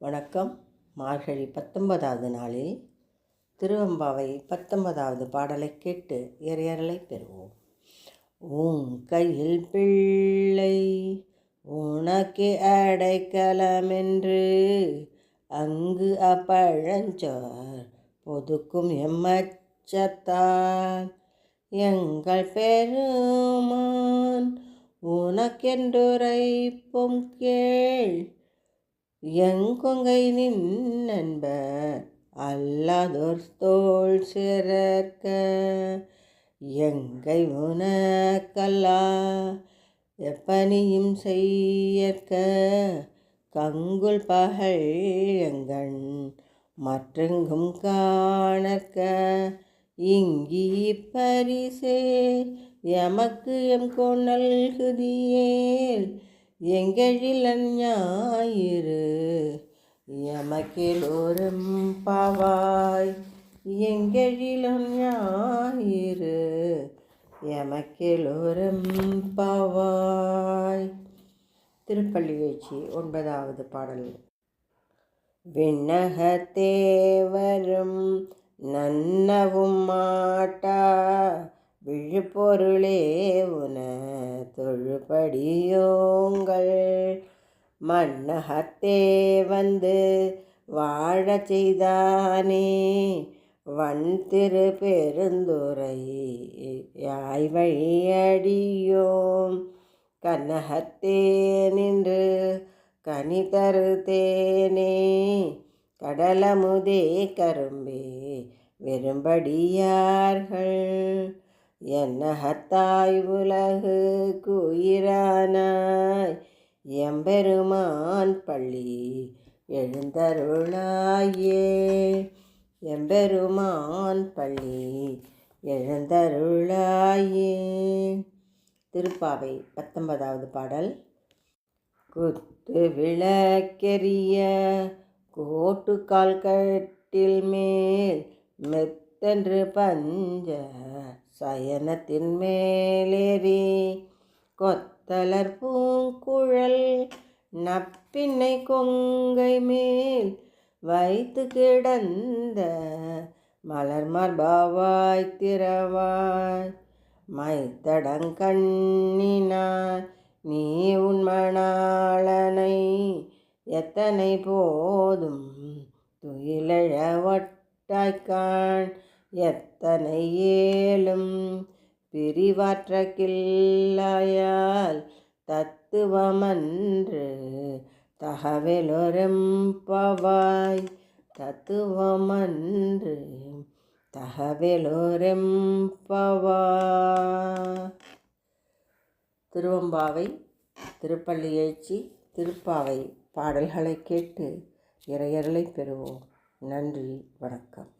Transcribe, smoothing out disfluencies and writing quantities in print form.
வணக்கம். மார்கழி 19வது நாளில் திருவெம்பாவை 19வது பாடலை கேட்டு இறையருளை பெறுவோம். உன் கையில் பிள்ளை உனக்கே அடைக்கலமென்று அங்கு அப்பழஞ்சோர் பொதுக்கும் எம்மச்சத்தால் எங்கள் பெருமான் உனக்கென்றுரைப்போம் கேள். எங்கொங்கை நின் நண்பர் அல்லாதோர் தோள் சிறர்க்க எங்கை உனக்கல்லா எப்பனியும் செய்யற்க கங்குல் பகல் எங்கண் மற்றெங்கும் காணற்க இங்கி பரிசே எமக்கு எம் கொணல்குதியேல் எங்கெழிலன் ஞாயிறு எமக்கெலோரும் பாவாய். எங்கெழிலன் ஞாயிறு எமக்கெலோரும் பாவாய். திருப்பள்ளி எழுச்சி 9வது பாடல். விண்ணகத்தேவரும் நன்னவும் மாட்டா விழுப்பொருளே உன தொழுபடியோங்கள் மண்ணகத்தே வந்து வாழச் செய்தானே வன் திரு பெருந்துரை யாய் வழியடியோம் கண்ணகத்தே நின்று கனி தரு தேனே கடலமுதே கரும்பே விரும்படியார்கள் என்னகத்தாய் உலகு குயிரானாய் எம்பெருமான் பள்ளி எழுந்தருளாயே. எம்பெருமான் பள்ளி எழுந்தருளாயே. திருப்பாவை 19வது பாடல். குத்து விளக்கெரிய கோட்டுக்கால் கட்டில் மேல் மெத்தென்று பஞ்ச சயனத்தின் மேலேறி கொத்தலர் பூங்குழல் நப்பின்னை கொங்கை மேல் வைத்து கிடந்த மலர் மார்பாவாய் திறவாய் மைத்தடங்கண்ணினார் நீ உன்மணாளனை எத்தனை போதும் துயிலழ ஒட்டாய்கான் எத்தனை ஏலும் பிரிவாற்ற கில்லாயால் தத்துவமன்று தகவலொரும் பாவாய். தத்துவமன்று தகவலொரும் பாவாய். திருவெம்பாவை, திருப்பள்ளி எழுச்சி, திருப்பாவை பாடல்களை கேட்டு இறையருளை பெறுவோம். நன்றி, வணக்கம்.